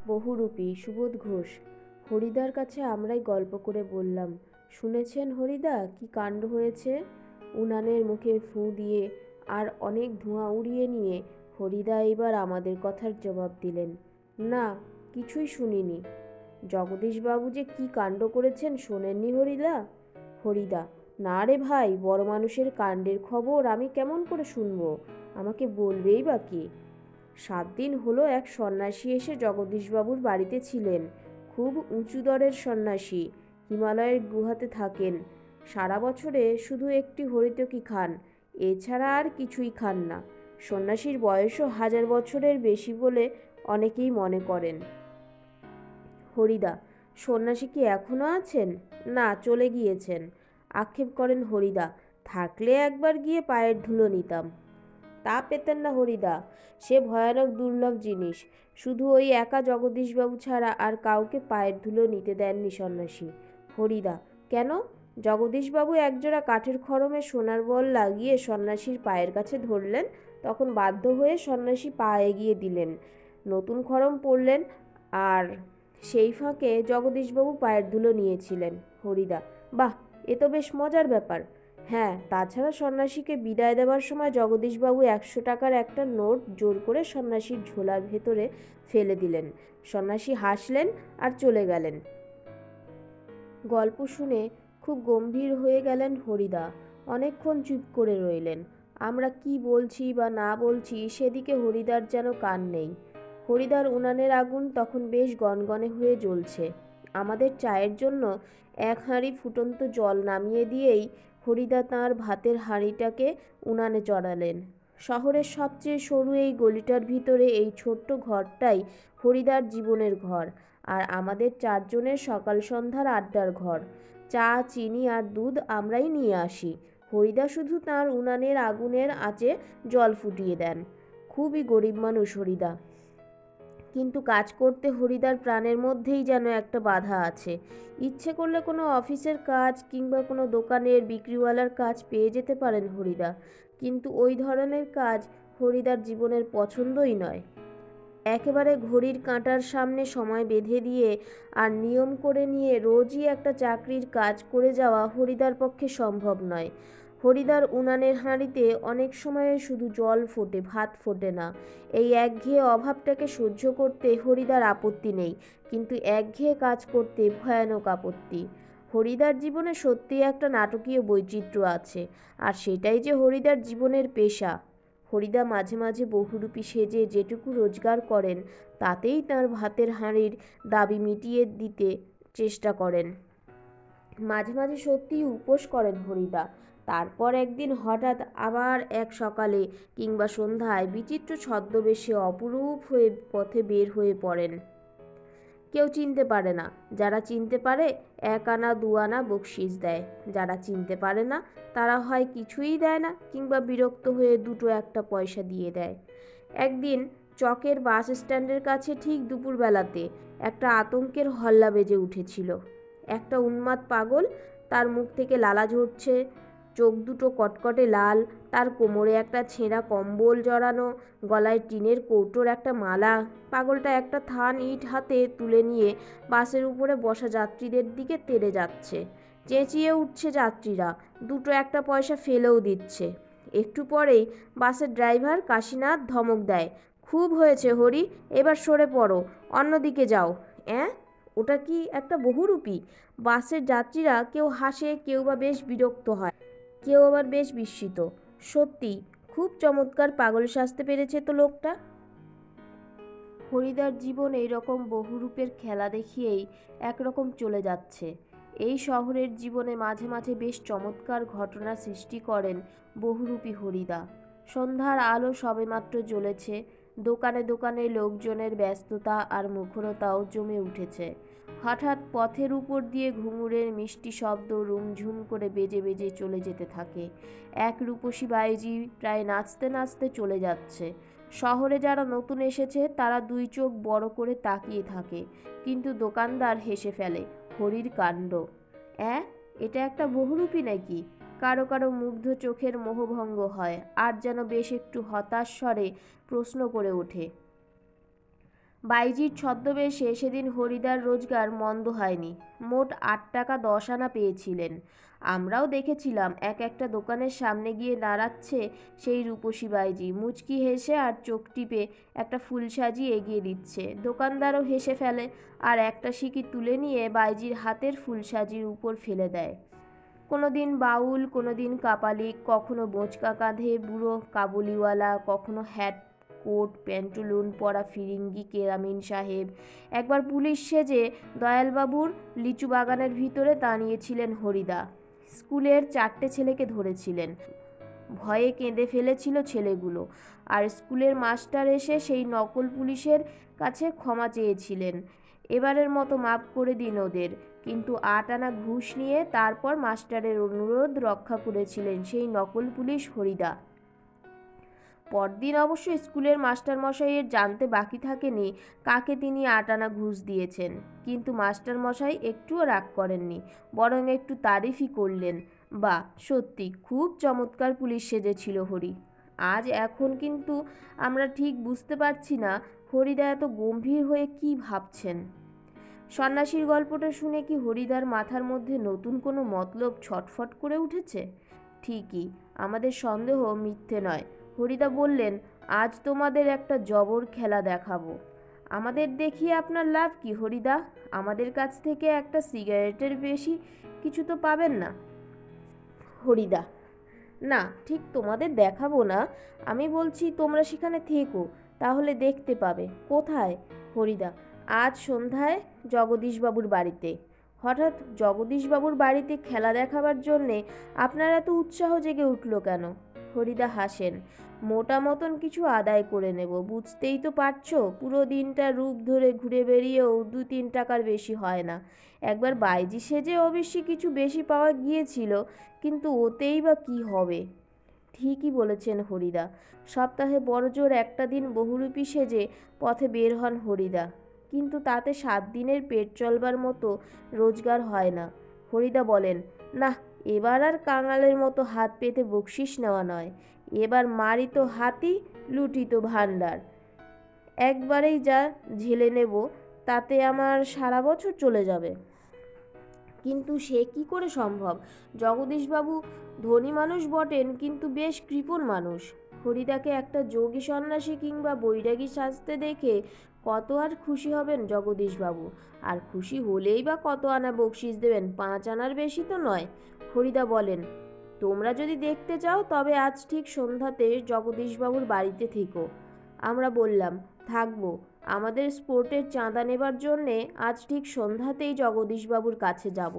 বহুরূপী সুবোধ ঘোষ। হরিদার কাছে আমরাই গল্প করে বললাম, শুনেছেন হরিদা কি কাণ্ড হয়েছে? উনানের মুখে ফুঁ দিয়ে আর অনেক ধোঁয়া উড়িয়ে নিয়ে হরিদা এইবার আমাদের কথার জবাব দিলেন, না, কিছুই শুনিনি। জগদীশবাবু যে কি কাণ্ড করেছেন শোনেননি হরিদা? হরিদা, না রে ভাই, বড় মানুষের কাণ্ডের খবর আমি কেমন করে শুনবো? আমাকে বলবেই বা কে? 7 দিন হলো এক সন্ন্যাসী এসে জগদীশবাবুর বাড়িতে ছিলেন। খুব উঁচু দরের সন্ন্যাসী, হিমালয়ের গুহাতে থাকেন। সারা বছরে শুধু একটি হরিতকি খান, এছাড়া আর কিছুই খান না। সন্ন্যাসীর বয়সও 1000 বছরের বেশি বলে অনেকেই মনে করেন। হরিদা, সন্ন্যাসী কি এখনো আছেন? না, চলে গিয়েছেন। আক্ষেপ করেন হরিদা, থাকলে একবার গিয়ে পায়ের ধুলো নিতাম। তা পেতেন না হরিদা, সে ভয়ানক দুর্লভ জিনিস। শুধু ওই একা জগদীশবাবু ছাড়া আর কাউকে পায়ের ধুলো নিতে দেননি সন্ন্যাসী। হরিদা, কেন? জগদীশবাবু একজোড়া কাঠের খড়মে সোনার বল লাগিয়ে সন্ন্যাসীর পায়ের কাছে ধরলেন, তখন বাধ্য হয়ে সন্ন্যাসী পা এগিয়ে দিলেন, নতুন খড়ম পরলেন, আর সেই ফাঁকে জগদীশবাবু পায়ের ধুলো নিয়েছিলেন। হরিদা, বাহ, এ তো বেশ মজার ব্যাপার। হ্যাঁ, তাছাড়া সন্ন্যাসীকে বিদায় দেবার সময় জগদীশবাবু 100 টাকার একটা নোট জোর করে সন্ন্যাসীর ঝোলার ভেতরে ফেলে দিলেন। সন্ন্যাসী হাসলেন আর চলে গেলেন। গল্প শুনে খুব গম্ভীর হয়ে গেলেন হরিদা। অনেকক্ষণ চুপ করে রইলেন। আমরা কি বলছি বা না বলছি সেদিকে হরিদার যেন কান নেই। হরিদার উনানের আগুন তখন বেশ গনগনে হয়ে জ্বলছে। আমাদের চায়ের জন্য 1 হাঁড়ি ফুটন্ত জল নামিয়ে দিয়েই হরিদা তাঁর ভাতের হাঁড়িটাকে উনানে চড়ালেন। শহরের সবচেয়ে সরু এই গলিটার ভিতরে এই ছোট্ট ঘরটাই হরিদার জীবনের ঘর, আর আমাদের 4 জনের সকাল সন্ধ্যার আড্ডার ঘর। চা, চিনি আর দুধ আমরাই নিয়ে আসি। হরিদা শুধু তাঁর উনানের আগুনের আঁচে জল ফুটিয়ে দেন। খুবই গরিব মানুষ হরিদা, কিন্তু কাজ করতে হরিদার প্রাণের মধ্যেই যেন একটা বাধা আছে। ইচ্ছে করলে কোনো অফিসের কাজ কিংবা কোনো দোকানের বিক্রিওয়ালার কাজ পেয়ে যেতে পারেন হরিদা, কিন্তু ওই ধরনের কাজ হরিদার জীবনের পছন্দই নয়। একেবারে ঘড়ির কাঁটার সামনে সময় বেঁধে দিয়ে আর নিয়ম করে নিয়ে রোজই একটা চাকরির কাজ করে যাওয়া হরিদার পক্ষে সম্ভব নয়। হরিদার উনানের হাঁড়িতে অনেক সময়ে শুধু জল ফোটে, ভাত ফোটে না। এই একঘেয়ে অভাবটাকে সহ্য করতে হরিদার আপত্তি নেই, কিন্তু একঘেয়ে কাজ করতে ভয়ানক আপত্তি। হরিদার জীবনে সত্যিই একটা নাটকীয় বৈচিত্র্য আছে, আর সেটাই যে হরিদার জীবনের পেশা। হরিদা মাঝে মাঝে বহুরূপী সেজে যেটুকু রোজগার করেন তাতেই তাঁর ভাতের হাঁড়ির দাবি মিটিয়ে দিতে চেষ্টা করেন। মাঝে মাঝে সত্যিই উপোস করেন হরিদা। তারপর একদিন হঠাৎ আবার এক সকালে কিংবা সন্ধ্যায় বিচিত্র ছদ্মবেশে অপরূপ হয়ে পথে বের হয়ে পড়েন। কেউ চিনতে পারে না, যারা চিনতে পারে 1 আনা 2 আনা বকশিস দেয়, যারা চিনতে পারে না তারা হয় কিছুই দেয় না কিংবা বিরক্ত হয়ে 2-1 পয়সা দিয়ে দেয়। একদিন চকের বাস স্ট্যান্ডের কাছে ঠিক দুপুরবেলাতে একটা আতঙ্কের হল্লা বেজে উঠেছিল। একটা উন্মাদ পাগল, তার মুখ থেকে লালা ঝরছে, চোখ দুটো কটকটে লাল, তার কোমরে একটা ছেঁড়া কম্বল জড়ানো, গলায় টিনের কৌটোর একটা মালা। পাগলটা একটা থান ইট হাতে তুলে নিয়ে বাসের উপরে বসা যাত্রীদের দিকে তেড়ে যাচ্ছে। চেঁচিয়ে উঠছে যাত্রীরা, 2-1 পয়সা ফেলেও দিচ্ছে। একটু পরেই বাসের ড্রাইভার কাশীনাথ ধমক দেয়, খুব হয়েছে হরি, এবার সরে পড়ো, অন্যদিকে যাও। অ্যাঁ, ওটা কি একটা বহুরূপী? বাসের যাত্রীরা কেউ হাসে, কেউ বা বেশ বিরক্ত হয়, কেউ আবার বেশ বিস্মিত। সত্যি খুব চমৎকার পাগল সাজতে পেরেছে তো লোকটা। হরিদার জীবন এইরকম বহুরূপের খেলা দেখিয়েই একরকম চলে যাচ্ছে। এই শহরের জীবনে মাঝে মাঝে বেশ চমৎকার ঘটনা সৃষ্টি করেন বহুরূপী হরিদা। সন্ধ্যার আলো সবেমাত্র জ্বলেছে, দোকানে দোকানে লোকজনের ব্যস্ততা আর মুখরতাও জমে উঠেছে। হঠাৎ পথের উপর দিয়ে ঘুঙুরের মিষ্টি শব্দ রুমঝুম করে বেজে বেজে চলে যেতে থাকে। এক রূপসী বাঈজি প্রায় নাচতে নাচতে চলে যাচ্ছে। শহরে যারা নতুন এসেছে তারা 2 চোখ বড় করে তাকিয়ে থাকে, কিন্তু দোকানদার হেসে ফেলে, হরির কাণ্ড। অ্যাঁ, এটা একটা বহুরূপী নাকি? কারো কারো মুগ্ধ চোখের মোহভঙ্গ হয়, আর যেন বেশ একটু হতাশ স্বরে প্রশ্ন করে ওঠে, বাইজির ছদ্মবেশে সেদিন হরিদার রোজগার মন্দ হয়নি। মোট 8 টাকা 10 আনা পেয়েছিলেন। আমরাও দেখেছিলাম একটা দোকানের সামনে গিয়ে দাঁড়াচ্ছে সেই রূপসী বাইজি, মুচকি হেসে আর চোখ টিপে একটা ফুল সাজিয়ে এগিয়ে দিচ্ছে। দোকানদারও হেসে ফেলে আর একটা সিকি তুলে নিয়ে বাইজির হাতের ফুলসাজির উপর ফেলে দেয়। কোনো দিন বাউল, কোনো দিন কাপালিক, কখনো বোঁচকা কাঁধে বুড়ো কাবুলিওয়ালা, কখনো হ্যাট কোট প্যান্টুলুন পরা ফিরিঙ্গি কেরামিন সাহেব। একবার পুলিশ সেজে দয়ালবাবুর লিচু বাগানের ভিতরে দাঁড়িয়েছিলেন হরিদা। স্কুলের 4টে ছেলেকে ধরেছিলেন। ভয়ে কেঁদে ফেলেছিল ছেলেগুলো, আর স্কুলের মাস্টার এসে সেই নকল পুলিশের কাছে ক্ষমা চেয়েছিলেন, এবারের মতো মাফ করে দিন ওদের। কিন্তু 8 আনা ঘুষ নিয়ে তারপর মাস্টারের অনুরোধ রক্ষা করেছিলেন সেই নকল পুলিশ হরিদা। পরদিন অবশ্য স্কুলের মাস্টারমশাইয়ের জানতে বাকি থাকেনি কাকে তিনি 8 আনা ঘুষ দিয়েছেন। কিন্তু মাস্টারমশাই একটুও রাগ করেননি, বরং একটু তারিফই করলেন। বাহ, সত্যি খুব চমৎকার পুলিশ সেজেছিল হরি। আজ এখন কিন্তু আমরা ঠিক বুঝতে পারছি না হরিদা এত গম্ভীর হয়ে কি ভাবছেন। সন্ন্যাসীর গল্পটা শুনে কি হরিদার মাথার মধ্যে নতুন কোনো মতলব ছটফট করে উঠেছে? ঠিকই, আমাদের সন্দেহ মিথ্যে নয়। হরিদা বললেন, আজ তোমাদের একটা জবর খেলা দেখাবো। আমাদের দেখিয়ে আপনার লাভ কি হরিদা? আমাদের কাছ থেকে একটা সিগারেটের বেশি কিছু তো পাবেন না। হরিদা, না, ঠিক তোমাদের দেখাবো না, আমি বলছি তোমরা সেখানে থেকো, তাহলে দেখতে পাবে। কোথায়? হরিদা, আজ সন্ধ্যায় জগদীশবাবুর বাড়িতে। হঠাৎ জগদীশবাবুর বাড়িতে খেলা দেখাবার জন্যে আপনার এত উৎসাহ জেগে উঠল কেন? হরিদা হাসেন। মোটা মতন কিছু আদায় করে নেব, বুঝতেই তো পারছো, পুরো দিনটা রূপ ধরে ঘুরে বেরিয়েও 2-3 টাকার বেশি হয় না। একবার বাইজি সেজে অবশ্যই কিছু বেশি পাওয়া গিয়েছিল, কিন্তু ওতেই বা কি হবে? ঠিকই বলেছেন হরিদা। সপ্তাহে বড়জোর একটা দিন বহুরূপী সেজে পথে বের হন হরিদা, কিন্তু তাতে 7 দিনের পেট চলবার মতো রোজগার হয় না। হরিদা বলেন, না, এবার আর কাঙালের মতো হাত পেতে বকশিস নেওয়া নয়, এবার মারি তো হাতি, লুটি তো ভাণ্ডার, একবারেই যা ঝেলে নেব, তাতে আমার সারা বছর চলে যাবে। কিন্তু সে কি করে সম্ভব? জগদীশবাবু ধনী মানুষ বটেন, কিন্তু বেশ কৃপণ মানুষ। হরিদাকে একটা যোগী সন্ন্যাসী কিংবা বৈরাগী সাজতে দেখে কত আর খুশি হবেন জগদীশবাবু? আর খুশি হলেই বা কত আনা বকশিস দেবেন? 5 আনার বেশি তো নয়। হরিদা বলেন, তোমরা যদি দেখতে চাও তবে আজ ঠিক সন্ধ্যাতে জগদীশবাবুর বাড়িতে থেকো। আমরা বললাম, থাকবো। আমাদের স্পোর্টের চাঁদা নেবার জন্যে আজ ঠিক সন্ধ্যাতেই জগদীশবাবুর কাছে যাব।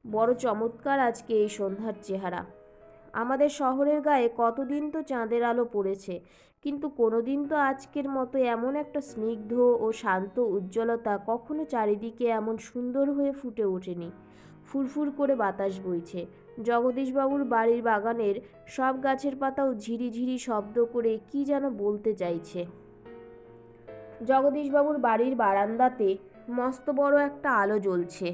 বড় চমৎকার আজকে এই সন্ধ্যার চেহারা। আমাদের শহরের গায়ে কতদিন তো চাঁদের আলো পড়েছে, কিন্তু কোনোদিন তো আজকের মতো এমন একটা স্নিগ্ধ ও শান্ত উজ্জ্বলতা কখনো চারিদিকে এমন সুন্দর হয়ে ফুটে ওঠেনি। ফুরফুর করে বাতাস বইছে। জগদীশবাবুর বাড়ির বাগানের সব গাছের পাতাও ঝিরিঝিরি শব্দ করে কি যেন বলতে চাইছে। জগদীশবাবুর বাড়ির বারান্দাতে মস্ত বড় একটা আলো জ্বলছে।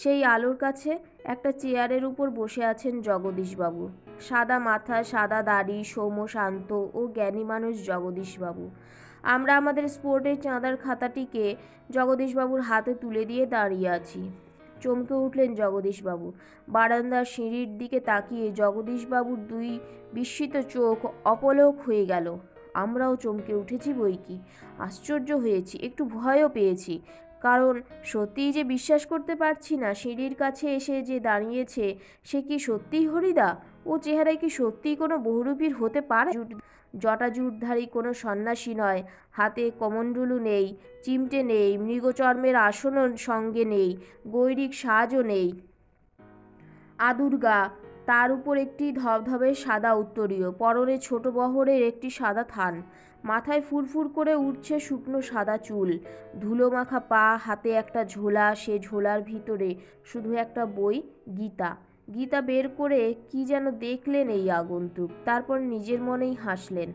সেই আলোর কাছে একটা চেয়ারের উপর বসে আছেন জগদীশবাবু। সাদা মাথা, সাদা দাড়ি, সৌম্য শান্ত ও জ্ঞানী মানুষ জগদীশবাবু। আমরা আমাদের স্পোর্টের চাঁদার খাতাটিকে জগদীশবাবুর হাতে তুলে দিয়ে দাঁড়িয়ে আছি। চমকে উঠলেন জগদীশবাবু। বারান্দার সিঁড়ির দিকে তাকিয়ে জগদীশবাবুর 2 বিস্মিত চোখ অপলক হয়ে গেল। আমরাও চমকে উঠেছি বৈকি, আশ্চর্য হয়েছি, একটু ভয়ও পেয়েছি। কারণ সত্যিই যে বিশ্বাস করতে পারছি না সিঁড়ির কাছে এসে যে দাঁড়িয়েছে সে কি সত্যিই হরিদা? ও চেহারায় কি সত্যিই কোনো বহুরূপীর হতে পারে? জটাজুটধারী কোনো সন্ন্যাসী নয়, হাতে কমণ্ডলু নেই, চিমটে নেই, মৃগচর্মের আসনও সঙ্গে নেই, গৈরিক সাজও নেই। আদুর গা, তার উপর একটি ধবধবে সাদা উত্তরীয়, পরনে ছোট বহরের একটি সাদা থান, মাথায় ফুরফুর করে উঠছে শুকনো সাদা চুল, ধুলো মাখা পা, হাতে একটা ঝোলা, সে ঝোলার ভিতরে শুধু একটা বই, গীতা। গীতা বের করে কি যেন দেখলেন এই আগন্তুক, তারপর নিজের মনেই হাসলেন।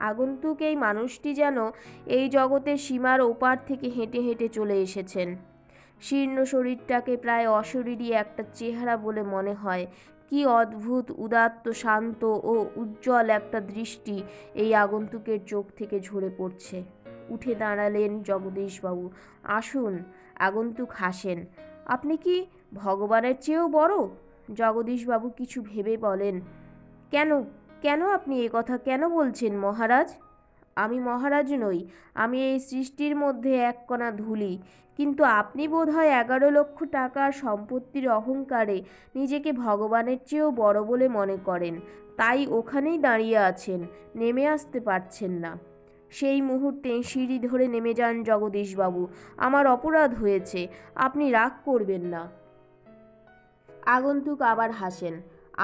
আগন্তুক এই মানুষটি যেন এই জগতের সীমার ওপার থেকে হেঁটে হেঁটে চলে এসেছেন। শীর্ণ শরীরটাকে প্রায় অশরীরী একটা চেহারা বলে মনে হয়। কি অদ্ভুত উদাত্ত, শান্ত ও উজ্জ্বল একটা দৃষ্টি এই আগন্তুকের চোখ থেকে ঝরে পড়ছে। উঠে দাঁড়ালেন জগদীশবাবু। আসুন। আগন্তুক হাসেন। আপনি কি ভগবানের চেয়েও বড়? জগদীশবাবু কিছু ভেবে বলেন, কেন কেন আপনি এ কথা কেন বলছেন মহারাজ? আমি মহারাজ নই, আমি এই সৃষ্টির মধ্যে এক কণা ধুলি। কিন্তু আপনি বোধহয় 11 লক্ষ টাকার সম্পত্তির অহংকারে নিজেকে ভগবানের চেয়েও বড় বলে মনে করেন, তাই ওখানেই দাঁড়িয়ে আছেন, নেমে আসতে পারছেন না। সেই মুহূর্তে সিঁড়ি ধরে নেমে যান জগদীশবাবু। আমার অপরাধ হয়েছে, আপনি রাগ করবেন না। আগন্তুক আবার হাসেন।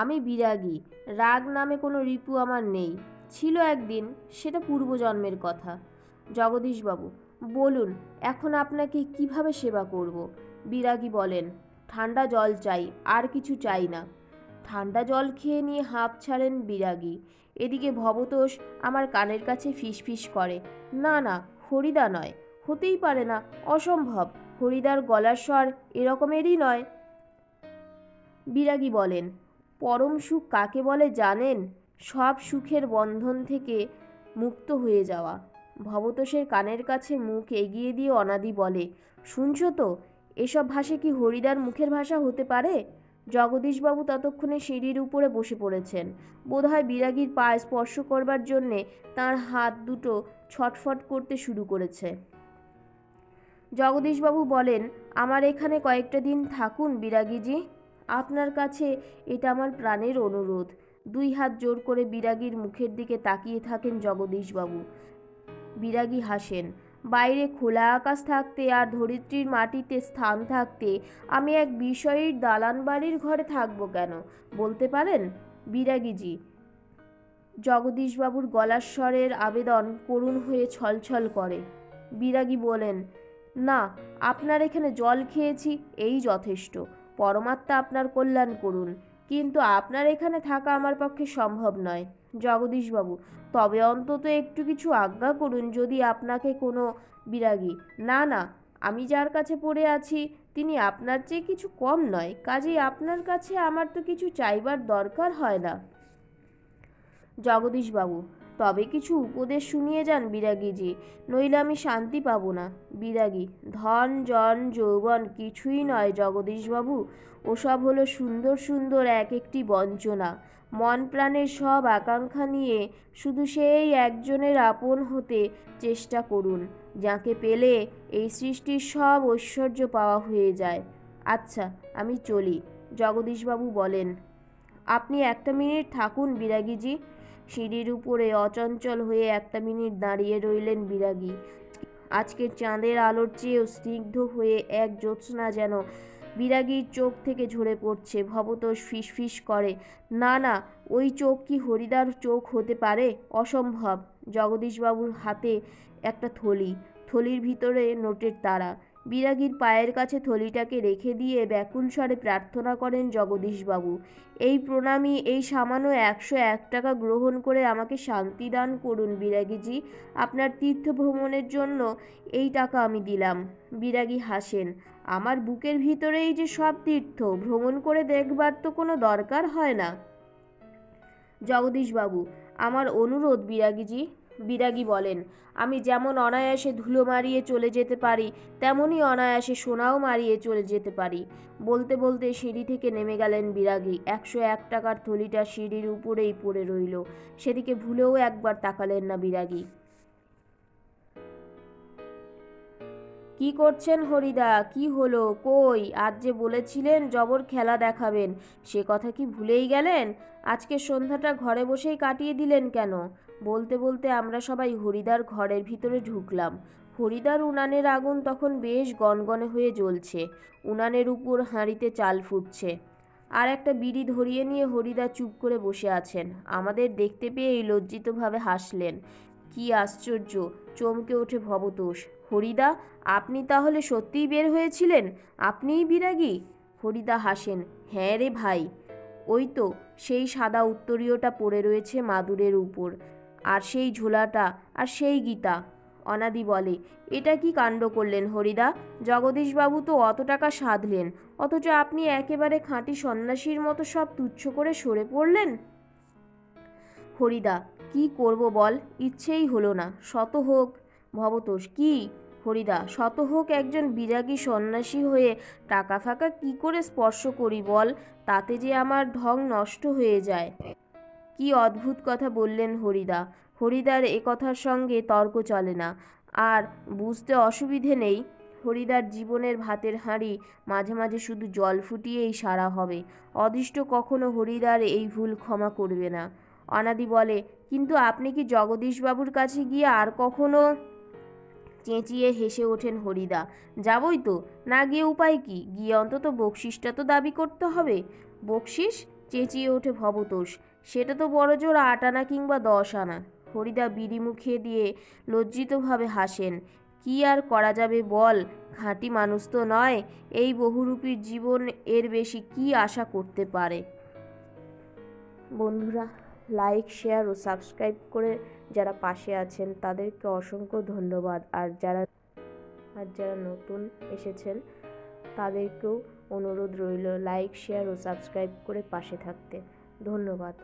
আমি বিরাগী, রাগ নামে কোনো রিপু আমার নেই। ছিল একদিন, সেটা পূর্বজন্মের কথা। জগদীশবাবু, বলুন এখন আপনাকে কিভাবে সেবা করব? বিরাগী বলেন, ঠান্ডা জল চাই, আর কিছু চাই না। ঠান্ডা জল খেয়ে নিয়ে হাঁপ ছাড়েন বিরাগী। এদিকে ভবতোষ আমার কানের কাছে ফিসফিস করে, না না, হরিদা নয়, হতেই পারে না, অসম্ভব, হরিদার গলার স্বর এরকমেরই নয়। বিরাগী বলেন, পরম সুখ কাকে বলে জানেন? সব সুখের বন্ধন থেকে মুক্ত হয়ে যাওয়া। ভবতোষের কানের কাছে মুখ এগিয়ে দিয়ে অনাদি বলে, শুনছো তো? এসব ভাষা কি হরিদার মুখের ভাষা হতে পারে? জগদীশবাবু ততক্ষণে সিঁড়ির উপরে বসে পড়েছেন। বোধহয় বিরাগীর পায়ে স্পর্শ করবার জন্যে তাঁর হাত দুটো ছটফট করতে শুরু করেছে। জগদীশবাবু বলেন, আমার এখানে কয়েকটা দিন থাকুন বিরাগীজি, আপনার কাছে এটা আমার প্রাণের অনুরোধ। 2 হাত জোর করে বিরাগীর মুখের দিকে তাকিয়ে থাকেন জগদীশবাবু। বিরাগী হাসেন। বাইরে খোলা আকাশ থাকতে আর ধরিত্রীর মাটিতে স্থান থাকতে আমি এক বিষয়ীর দালান বাড়ির ঘরে থাকবো কেন, বলতে পারেন বিরাগীজি? জগদীশবাবুর গলার স্বরের আবেদন করুণ হয়ে ছলছল করে। বিরাগী বলেন, না, আপনার এখানে জল খেয়েছি, এই যথেষ্ট। পরমাত্মা আপনার কল্যাণ করুন, কিন্তু আপনার এখানে থাকা আমার পক্ষে সম্ভব নয়। জগদীশবাবু, তবে অন্তত একটু কিছু আজ্ঞা করুন যদি আপনাকে কোনো। বিরাগী, না না, আমি যার কাছে পড়ে আছি তিনি আপনার চেয়ে কিছু কম নয়, কাজেই আপনার কাছে আমার তো কিছু চাইবার দরকার হয় না। জগদীশবাবু, তবে কিছু উপদেশ শুনিয়ে যান বিরাগীজি, নইলে আমি শান্তি পাবো না। বিরাগী, ধন জন যৌবন কিছুই নয় জগদীশবাবু, ওসব হলো সুন্দর সুন্দর এক একটি বঞ্চনা। মন প্রাণের সব আকাঙ্ক্ষা নিয়ে শুধু সেই একজনের আপন হতে চেষ্টা করুন, যাকে পেলে এই সৃষ্টির সব ঐশ্বর্য পাওয়া হয়ে যায়। আচ্ছা, আমি চলি। জগদীশবাবু বলেন, আপনি 1 মিনিট থাকুন বিরাগীজি। সিঁড়ির উপরে অচঞ্চল হয়ে 1 মিনিট দাঁড়িয়ে রইলেন বিরাগী। আজকের চাঁদের আলোর চেয়েও স্নিগ্ধ হয়ে এক জ্যোৎস্না যেন বিরাগীর চোখ থেকে ঝরে পড়ছে। ভবতোষ ফিসফিস করে, না না, ওই চোখ কি হরিদার চোখ হতে পারে? অসম্ভব। জগদীশবাবুর হাতে একটা থলি, থলির ভিতরে নোটের তাড়া। বিরাগীর পায়ের কাছে থলিটাকে রেখে দিয়ে ব্যাকুল স্বরে প্রার্থনা করেন জগদীশবাবু, এই প্রণামী, এই সামান্য 101 টাকা গ্রহণ করে আমাকে শান্তি দান করুন বিরাগীজি। আপনার তীর্থ ভ্রমণের জন্য এই টাকা আমি দিলাম। বিরাগী হাসেন, আমার বুকের ভিতরেই যে সব তীর্থ, ভ্রমণ করে দেখবার তো কোনো দরকার হয় না। জগদীশবাবু, আমার অনুরোধ বিরাগীজি। বিরাগী বলেন, আমি যেমন অনায়াসে ধুলো মারিয়ে চলে যেতে পারি, তেমনই অনায়াসে সোনাও মারিয়ে চলে যেতে পারি। বলতে বলতে সিঁড়ি থেকে নেমে গেলেন বিরাগী। 101 টাকার থলিটা সিঁড়ির উপরেই পড়ে রইল। সেদিকে ভুলেও একবার তাকালেন না বিরাগী। কি করছেন হরিদা? কি হলো? কই, আজ যে বলেছিলেন জবর খেলা দেখাবেন, সে কথা কি ভুলেই গেলেন? আজকে সন্ধ্যাটা ঘরে বসেই কাটিয়ে দিলেন কেন? বলতে বলতে আমরা সবাই হরিদার ঘরের ভিতরে ঢুকলাম। হরিদার উনানের আগুন তখন বেশ গনগনে হয়ে জ্বলছে। উনানের উপর হাঁড়িতে চাল ফুটছে। আর একটা বিড়ি ধরিয়ে নিয়ে হরিদা চুপ করে বসে আছেন। আমাদের দেখতে পেয়েই লজ্জিতভাবে হাসলেন। কি আশ্চর্য! চমকে ওঠে ভবতোষ। হরিদা, আপনি তাহলে সত্যিই বের হয়েছিলেন? আপনিই বিরাগী? হরিদা হাসেন, হ্যাঁ রে ভাই, ওই তো সেই সাদা উত্তরীয়টা পড়ে রয়েছে মাদুরের উপর, আর সেই ঝোলাটা, আর সেই গীতা। অনাদি বলে, এটা কি কাণ্ড করলেন হরিদা? জগদীশবাবু তো অত টাকা সাধলেন, অথচ আপনি একেবারে খাঁটি সন্ন্যাসীর মতো সব তুচ্ছ করে সরে পড়লেন। হরিদা, কি করব বল, ইচ্ছেই হলো না। শত হোক, ভবতোষ: কি? হরিদা: শত হোক একজন বিরাগী সন্ন্যাসী হয়ে টাকা ফাঁকা কি করে স্পর্শ করি বল, তাতে যে আমার ঢং নষ্ট হয়ে যায়। কি অদ্ভুত কথা বললেন হরিদা। হরিদার এ কথার সঙ্গে তর্ক চলে না, আর বুঝতে অসুবিধে নেই। হরিদার জীবনের ভাতের হাঁড়ি মাঝে মাঝে শুধু জল ফুটিয়েই সারা হবে। অদৃষ্ট কখনো হরিদার এই ভুল ক্ষমা করবে না। অনাদি বলে: কিন্তু আপনি কি জগদীশবাবুর কাছে গিয়ে আর কখনো? চেঁচিয়ে হেসে ওঠেন হরিদা: যাবই তো, না গিয়ে উপায় কি? গিয়ে অন্তত বকশিসটা তো দাবি করতে হবে। বকশিস? চেঁচিয়ে ওঠে ভবতোষ: সেটা তো বড়জোর 8 আনা কিংবা 10 আনা। হরিদা বিড়ি মুখে দিয়ে লজ্জিতভাবে হাসেন। কি আর করা যাবে বল, খাঁটি মানুষ তো নয়। এই বহুরূপীর জীবন এর বেশি কি আশা করতে পারে। বন্ধুরা, লাইক, শেয়ার ও সাবস্ক্রাইব করে যারা পাশে আছেন তাদেরকে অসংখ্য ধন্যবাদ। আর যারা নতুন এসেছেন তাদেরকেও অনুরোধ রইল লাইক, শেয়ার ও সাবস্ক্রাইব করে পাশে থাকতে। ধন্যবাদ।